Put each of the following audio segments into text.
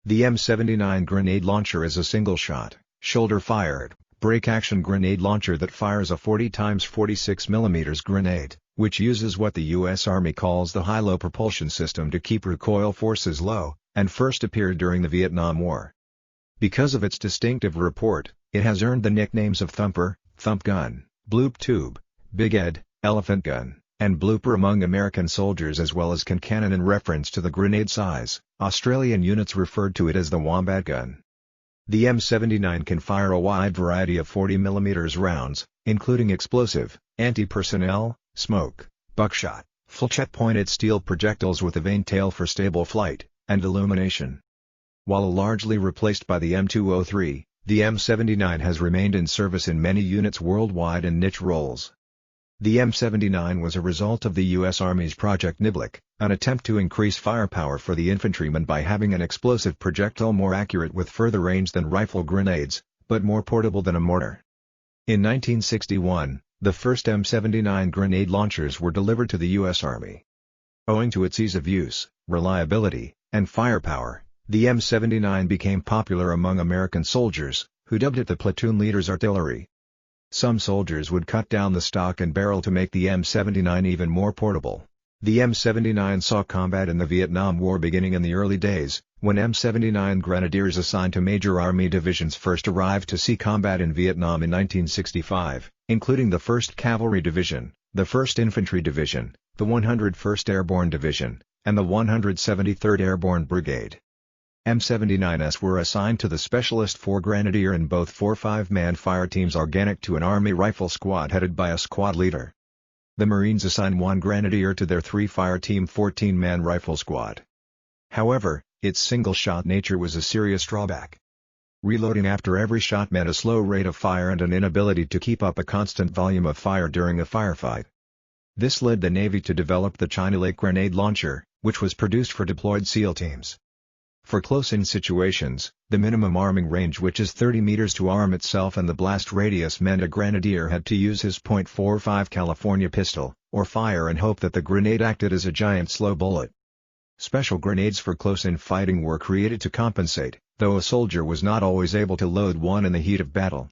The M79 grenade launcher is a single-shot, shoulder-fired, break-action grenade launcher that fires a 40 x 46 mm grenade, which uses what the U.S. Army calls the high-low propulsion system to keep recoil forces low, and first appeared during the Vietnam War. Because of its distinctive report, it has earned the nicknames of Thumper, Thump Gun, Bloop Tube, Big Ed, Elephant Gun, and Blooper among American soldiers, as well as cannon in reference to the grenade size. Australian units referred to it as the Wombat Gun. The M79 can fire a wide variety of 40 mm rounds, including explosive, anti-personnel, smoke, buckshot, flechette-pointed steel projectiles with a vane tail for stable flight, and illumination. While largely replaced by the M203, the M79 has remained in service in many units worldwide in niche roles. The M79 was a result of the U.S. Army's Project Niblick, an attempt to increase firepower for the infantrymen by having an explosive projectile more accurate with further range than rifle grenades, but more portable than a mortar. In 1961, the first M79 grenade launchers were delivered to the U.S. Army. Owing to its ease of use, reliability, and firepower, the M79 became popular among American soldiers, who dubbed it the platoon leader's artillery. Some soldiers would cut down the stock and barrel to make the M79 even more portable. The M79 saw combat in the Vietnam War beginning in the early days, when M79 grenadiers assigned to major Army divisions first arrived to see combat in Vietnam in 1965, including the 1st Cavalry Division, the 1st Infantry Division, the 101st Airborne Division, and the 173rd Airborne Brigade. M79s were assigned to the Specialist 4 Grenadier and both 4 5-man fire teams organic to an Army rifle squad headed by a squad leader. The Marines assigned 1 Grenadier to their 3-fire team 14-man rifle squad. However, its single-shot nature was a serious drawback. Reloading after every shot meant a slow rate of fire and an inability to keep up a constant volume of fire during a firefight. This led the Navy to develop the China Lake grenade launcher, which was produced for deployed SEAL teams. For close-in situations, the minimum arming range, which is 30 meters to arm itself, and the blast radius meant a grenadier had to use his .45 California pistol, or fire and hope that the grenade acted as a giant slow bullet. Special grenades for close-in fighting were created to compensate, though a soldier was not always able to load one in the heat of battle.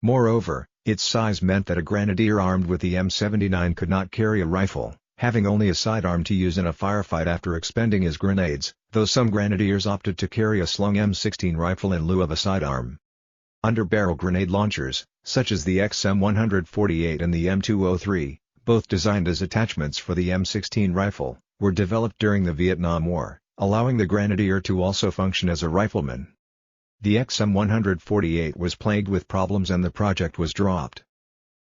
Moreover, its size meant that a grenadier armed with the M79 could not carry a rifle, having only a sidearm to use in a firefight after expending his grenades, though some grenadiers opted to carry a slung M16 rifle in lieu of a sidearm. Underbarrel grenade launchers, such as the XM148 and the M203, both designed as attachments for the M16 rifle, were developed during the Vietnam War, allowing the grenadier to also function as a rifleman. The XM148 was plagued with problems and the project was dropped.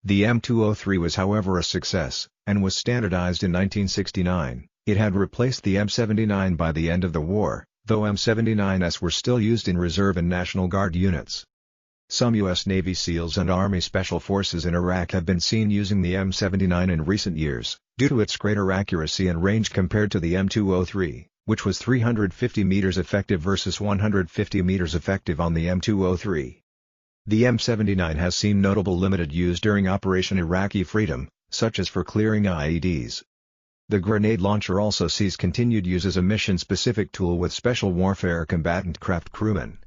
The M203 was however a success, and was standardized in 1969. It had replaced the M79 by the end of the war, though M79s were still used in Reserve and National Guard units. Some U.S. Navy SEALs and Army Special Forces in Iraq have been seen using the M79 in recent years, due to its greater accuracy and range compared to the M203, which was 350 meters effective versus 150 meters effective on the M203. The M79 has seen notable limited use during Operation Iraqi Freedom, such as for clearing IEDs. The grenade launcher also sees continued use as a mission-specific tool with special warfare combatant craft crewmen.